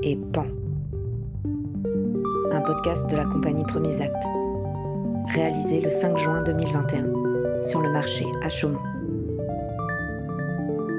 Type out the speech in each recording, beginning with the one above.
et Pan. Un podcast de la compagnie Premiers Actes, réalisé le 5 juin 2021 sur le marché à Chaumont.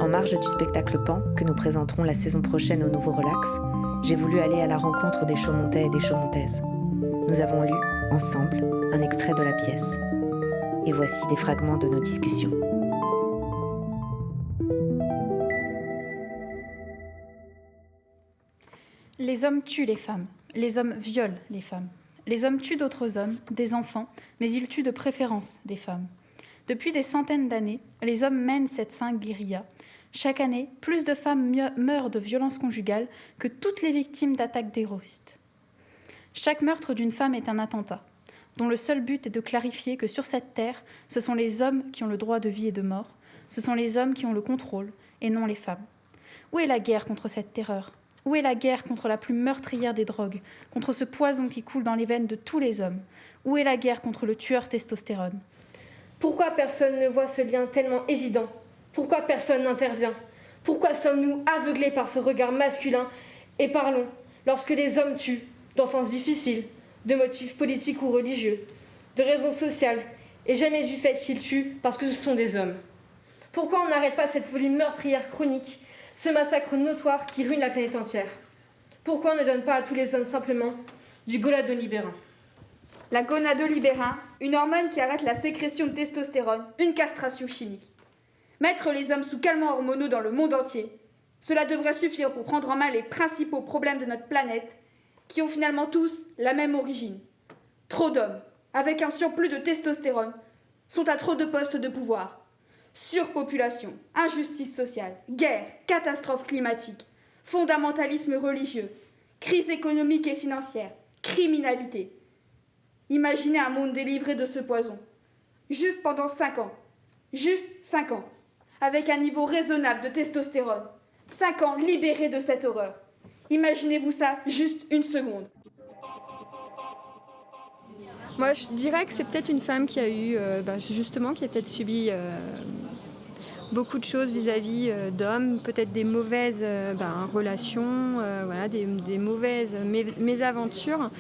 En marge du spectacle Pan, que nous présenterons la saison prochaine au Nouveau Relax, j'ai voulu aller à la rencontre des Chaumontais et des Chaumontaises. Nous avons lu, ensemble, un extrait de la pièce. Et voici des fragments de nos discussions. Les hommes tuent les femmes, les hommes violent les femmes. Les hommes tuent d'autres hommes, des enfants, mais ils tuent de préférence des femmes. Depuis des centaines d'années, les hommes mènent cette sainte guérilla. Chaque année, plus de femmes meurent de violences conjugales que toutes les victimes d'attaques terroristes. Chaque meurtre d'une femme est un attentat, dont le seul but est de clarifier que sur cette terre, ce sont les hommes qui ont le droit de vie et de mort, ce sont les hommes qui ont le contrôle, et non les femmes. Où est la guerre contre cette terreur ? Où est la guerre contre la plus meurtrière des drogues, contre ce poison qui coule dans les veines de tous les hommes ? Où est la guerre contre le tueur testostérone ? Pourquoi personne ne voit ce lien tellement évident ? Pourquoi personne n'intervient ? Pourquoi sommes-nous aveuglés par ce regard masculin ? Et parlons, lorsque les hommes tuent, d'enfances difficiles, de motifs politiques ou religieux, de raisons sociales, et jamais du fait qu'ils tuent parce que ce sont des hommes. Pourquoi on n'arrête pas cette folie meurtrière chronique, ce massacre notoire qui ruine la planète entière ? Pourquoi on ne donne pas à tous les hommes simplement du gonadolibérin ? La gonadolibérin, une hormone qui arrête la sécrétion de testostérone, une castration chimique. Mettre les hommes sous calmants hormonaux dans le monde entier, cela devrait suffire pour prendre en main les principaux problèmes de notre planète, qui ont finalement tous la même origine. Trop d'hommes, avec un surplus de testostérone, sont à trop de postes de pouvoir. Surpopulation, injustice sociale, guerre, catastrophe climatique, fondamentalisme religieux, crise économique et financière, criminalité. Imaginez un monde délivré de ce poison. Juste pendant 5 ans. Juste 5 ans. Avec un niveau raisonnable de testostérone. 5 ans libérés de cette horreur. Imaginez-vous ça juste une seconde. Moi, je dirais que c'est peut-être une femme qui a eu, justement, qui a peut-être subi beaucoup de choses vis-à-vis d'hommes, peut-être des mauvaises relations, des mauvaises mésaventures.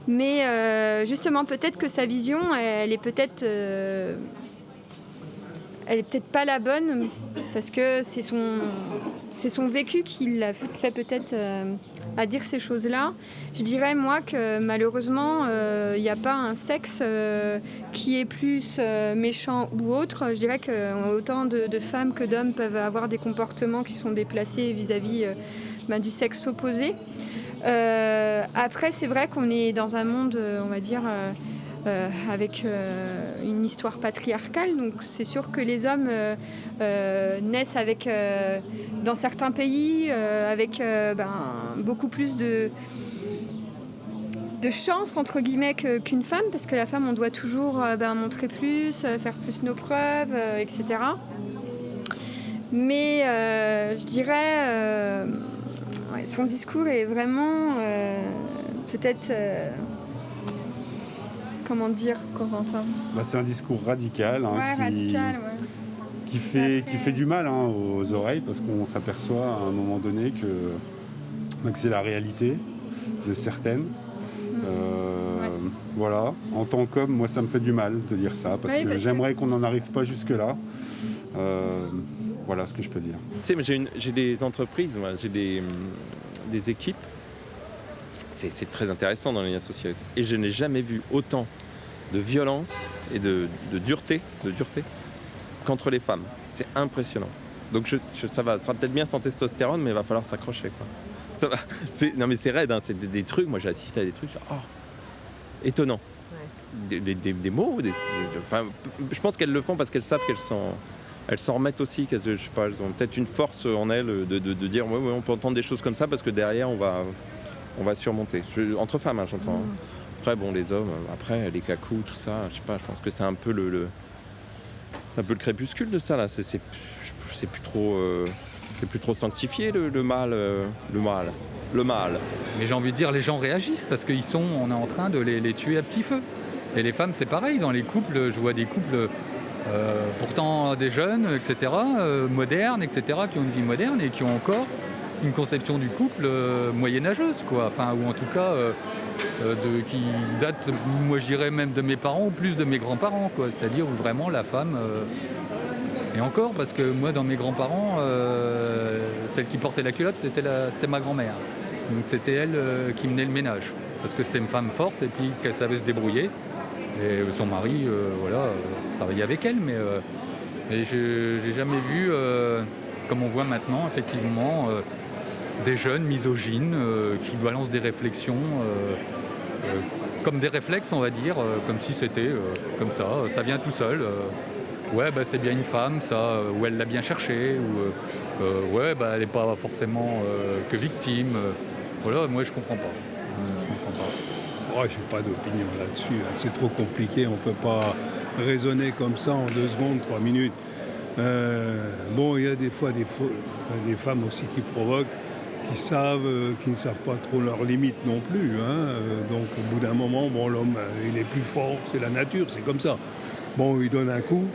Mais justement, peut-être que sa vision, elle est peut-être pas la bonne, parce que c'est son vécu qui l'a fait peut-être à dire ces choses-là. Je dirais, moi, que malheureusement, il n'y a pas un sexe qui est plus méchant ou autre. Je dirais qu'autant de femmes que d'hommes peuvent avoir des comportements qui sont déplacés vis-à-vis du sexe opposé. Après, c'est vrai qu'on est dans un monde, on va dire, avec une histoire patriarcale, donc c'est sûr que les hommes naissent avec, dans certains pays, avec beaucoup plus de chance, entre guillemets, qu'une femme, parce que la femme, on doit toujours montrer plus, faire plus nos preuves, etc. Mais je dirais, son discours est vraiment peut-être... Comment dire, Corentin ? C'est un discours radical, qui fait du mal aux oreilles, parce qu'on s'aperçoit à un moment donné que c'est la réalité de certaines. Voilà, en tant qu'homme, moi ça me fait du mal de dire ça, parce que j'aimerais qu'on n'en arrive pas jusque-là. Voilà ce que je peux dire. Tu sais, j'ai des entreprises, j'ai des équipes. C'est très intéressant dans les liens sociaux. Et je n'ai jamais vu autant de violence et de dureté qu'entre les femmes. C'est impressionnant. Donc ça sera peut-être bien sans testostérone, mais il va falloir s'accrocher, quoi. Ça va. Non mais c'est raide, hein, c'est des trucs. Moi j'ai assisté à des trucs étonnants. Ouais. Des mots. Je pense qu'elles le font parce qu'elles savent elles s'en remettent aussi. Je sais pas, elles ont peut-être une force en elles de dire ouais, on peut entendre des choses comme ça parce que derrière on va surmonter. Entre femmes, j'entends. Après, les hommes, après, les cacous, tout ça, je sais pas, je pense que c'est un peu c'est un peu le crépuscule de ça, là. C'est plus trop sanctifié, le mal. Mais j'ai envie de dire, les gens réagissent parce on est en train de les tuer à petit feu. Et les femmes, c'est pareil. Dans les couples, je vois des couples, pourtant des jeunes, etc., modernes, etc., qui ont une vie moderne et qui ont encore une conception du couple moyenâgeuse, quoi. Enfin, ou en tout cas qui date, moi je dirais même de mes parents ou plus de mes grands-parents, quoi. C'est-à-dire où vraiment la femme... Et encore, parce que moi, dans mes grands-parents, celle qui portait la culotte, c'était ma grand-mère. Donc c'était elle qui menait le ménage. Parce que c'était une femme forte et puis qu'elle savait se débrouiller. Et son mari, travaillait avec elle. Mais j'ai jamais vu, comme on voit maintenant, effectivement, des jeunes misogynes qui balancent des réflexions, comme des réflexes, on va dire, comme si c'était comme ça vient tout seul. Ouais, c'est bien une femme, ça, ou elle l'a bien cherché, ou elle n'est pas forcément que victime. Voilà, moi je comprends pas. Oh, j'ai pas d'opinion là-dessus. C'est trop compliqué, on peut pas raisonner comme ça en 2 secondes, 3 minutes. Il y a des fois des femmes aussi qui provoquent, qui ne savent pas trop leurs limites non plus. Donc au bout d'un moment, l'homme il est plus fort, c'est la nature, c'est comme ça. Il donne un coup.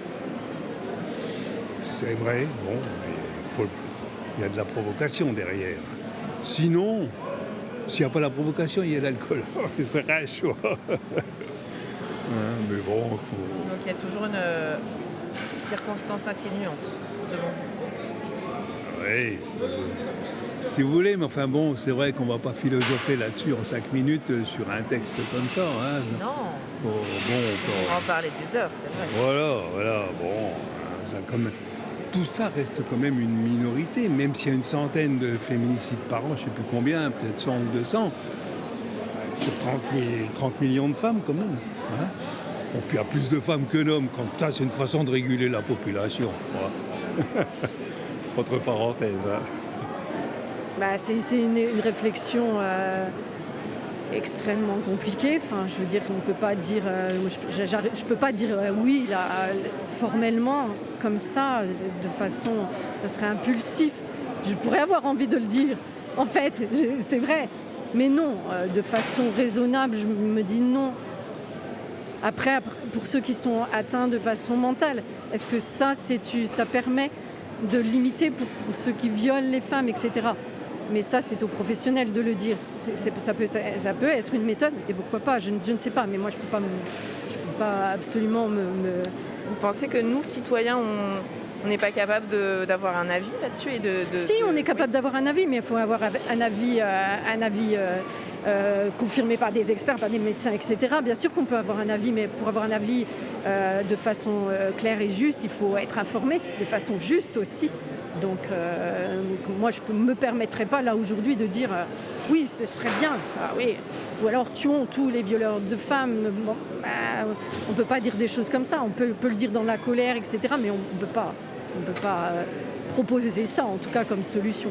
C'est vrai, il y a de la provocation derrière. Sinon, s'il n'y a pas la provocation, il y a l'alcool. Il fait un choix. Mais bon, Donc il y a toujours une circonstance atténuante, selon vous. Oui, si vous voulez, mais c'est vrai qu'on ne va pas philosopher là-dessus en 5 minutes sur un texte comme ça. Non. On va en parler des heures, c'est vrai. Voilà, tout ça reste quand même une minorité, même s'il y a une centaine de féminicides par an, je ne sais plus combien, peut-être 100 ou 200, sur 30 millions de femmes quand même. Puis il y a plus de femmes que d'hommes, comme ça c'est une façon de réguler la population. Entre parenthèses. C'est une réflexion extrêmement compliquée. Enfin, je veux dire qu'on ne peut pas dire... je peux pas dire oui, là, formellement, comme ça, de façon... Ça serait impulsif. Je pourrais avoir envie de le dire. En fait, c'est vrai. Mais non, de façon raisonnable, je me dis non. Après, pour ceux qui sont atteints de façon mentale, est-ce que ça permet de limiter pour ceux qui violent les femmes, etc. Mais ça, c'est aux professionnels de le dire. Ça peut être une méthode, et pourquoi pas, je ne sais pas. Mais moi, je peux pas absolument me... Vous pensez que nous, citoyens, on n'est pas capable d'avoir un avis là-dessus Si, on est capable d'avoir un avis, mais il faut avoir un avis confirmé par des experts, par des médecins, etc. Bien sûr qu'on peut avoir un avis, mais pour avoir un avis de façon claire et juste, il faut être informé de façon juste aussi. Donc moi, je ne me permettrais pas là aujourd'hui de dire oui, ce serait bien ça, oui. Ou alors tuons tous les violeurs de femmes. On ne peut pas dire des choses comme ça. On peut le dire dans la colère, etc. Mais on ne peut pas proposer ça, en tout cas, comme solution.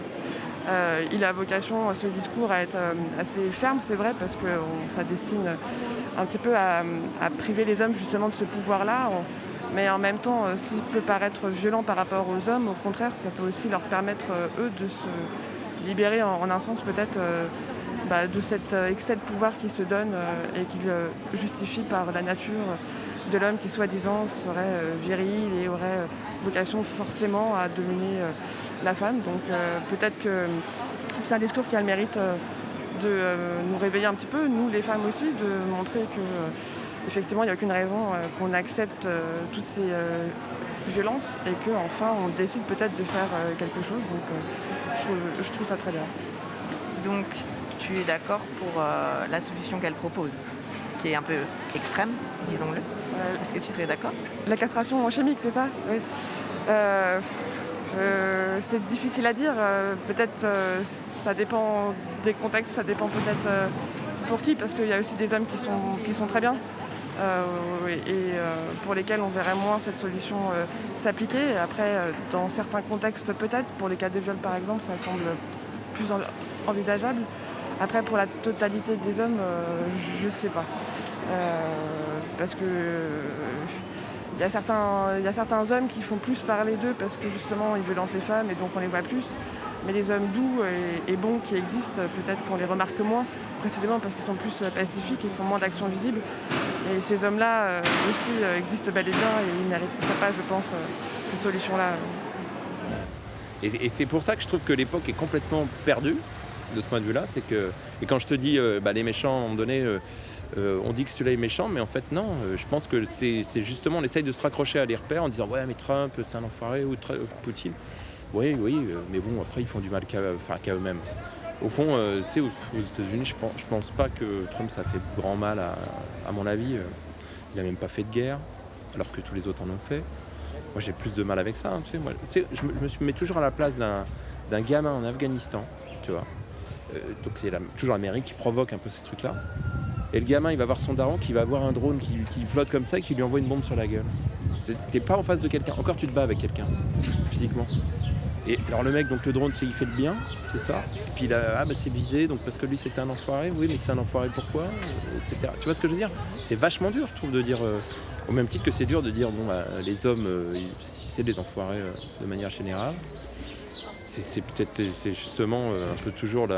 Il a vocation, ce discours, à être assez ferme, c'est vrai, parce que ça destine un petit peu à priver les hommes justement de ce pouvoir-là. Mais en même temps, s'il peut paraître violent par rapport aux hommes, au contraire, ça peut aussi leur permettre, eux, de se libérer en un sens peut-être de cet excès de pouvoir qu'ils se donnent et qu'ils justifient par la nature de l'homme qui, soi-disant, serait viril et aurait vocation forcément à dominer la femme. Donc peut-être que c'est un discours qui a le mérite de nous réveiller un petit peu, nous les femmes aussi, de montrer que effectivement il n'y a aucune raison qu'on accepte toutes ces violences et qu'enfin on décide peut-être de faire quelque chose. Donc je trouve ça très bien. Donc tu es d'accord pour la solution qu'elle propose, qui est un peu extrême, disons-le. Est-ce que tu serais d'accord ? La castration chimique, c'est ça ? Oui. C'est difficile à dire. Peut-être ça dépend des contextes, ça dépend peut-être pour qui, parce qu'il y a aussi des hommes qui sont très bien et pour lesquels on verrait moins cette solution s'appliquer. Après, dans certains contextes peut-être, pour les cas de viol par exemple, ça semble plus envisageable. Après, pour la totalité des hommes, je ne sais pas. Parce que il y a certains hommes qui font plus parler d'eux parce que justement ils violentent les femmes et donc on les voit plus. Mais les hommes doux et bons qui existent, peut-être qu'on les remarque moins, précisément parce qu'ils sont plus pacifiques et font moins d'actions visibles. Et ces hommes-là aussi existent bel et bien et ils ne mériteraient pas, je pense, cette solution-là. Et c'est pour ça que je trouve que l'époque est complètement perdue de ce point de vue-là. C'est que, et quand je te dis les méchants, à un moment donné, on dit que celui-là est méchant, mais en fait non. Je pense que c'est justement, on essaye de se raccrocher à les repères en disant ouais mais Trump c'est un enfoiré ou Poutine. Oui, mais bon après ils font du mal qu'à eux-mêmes. Au fond, tu sais, aux États-Unis, je pense pas que Trump ça fait grand mal à mon avis. Il n'a même pas fait de guerre, alors que tous les autres en ont fait. Moi j'ai plus de mal avec ça. Tu sais, je me mets toujours à la place d'un gamin en Afghanistan, tu vois. Donc c'est toujours l'Amérique qui provoque un peu ces trucs-là. Et le gamin, il va voir son daron qui va avoir un drone qui flotte comme ça et qui lui envoie une bombe sur la gueule. T'es pas en face de quelqu'un, encore tu te bats avec quelqu'un, physiquement. Et alors le mec, donc le drone, il fait le bien, c'est ça. Et puis là, c'est visé, donc parce que lui c'était un enfoiré, oui mais c'est un enfoiré pourquoi, etc. Tu vois ce que je veux dire? C'est vachement dur, je trouve, de dire, au même titre que c'est dur de dire, les hommes, c'est des enfoirés de manière générale. C'est justement un peu toujours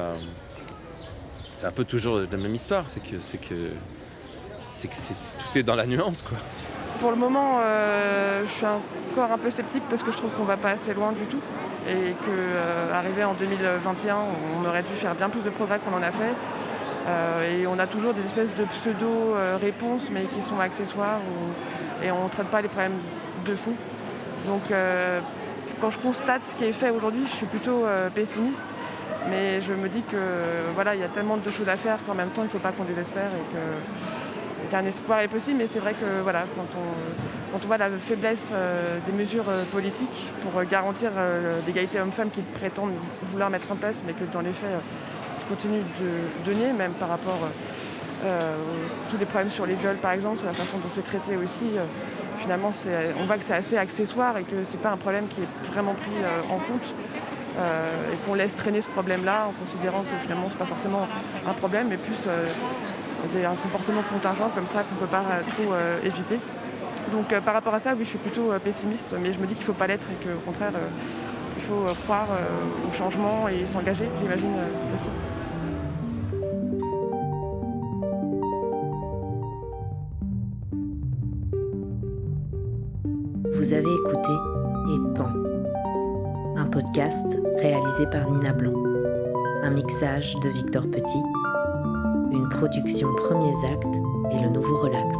c'est un peu toujours la même histoire, c'est que tout est dans la nuance, quoi. Pour le moment, je suis encore un peu sceptique parce que je trouve qu'on va pas assez loin du tout et qu'arrivé en 2021, on aurait dû faire bien plus de progrès qu'on en a fait. Et on a toujours des espèces de pseudo-réponses mais qui sont accessoires et on ne traite pas les problèmes de fond. Donc quand je constate ce qui est fait aujourd'hui, je suis plutôt pessimiste. Mais je me dis que il y a tellement de choses à faire qu'en même temps il ne faut pas qu'on désespère et qu'un espoir est possible. Mais c'est vrai que quand on voit la faiblesse des mesures politiques pour garantir l'égalité homme-femme qu'ils prétendent vouloir mettre en place, mais que dans les faits ils continuent de nier, même par rapport tous les problèmes sur les viols par exemple, sur la façon dont c'est traité aussi. Finalement, on voit que c'est assez accessoire et que c'est pas un problème qui est vraiment pris en compte. Et qu'on laisse traîner ce problème-là en considérant que finalement c'est pas forcément un problème mais plus un comportement contingent comme ça qu'on peut pas trop éviter. Donc par rapport à ça, oui, je suis plutôt pessimiste, mais je me dis qu'il faut pas l'être et qu'au contraire il faut croire au changement et s'engager, j'imagine aussi. Vous avez écouté Et Pan, un podcast réalisé par Nina Blanc, un mixage de Victor Petit, une production Premiers Actes et le Nouveau Relax.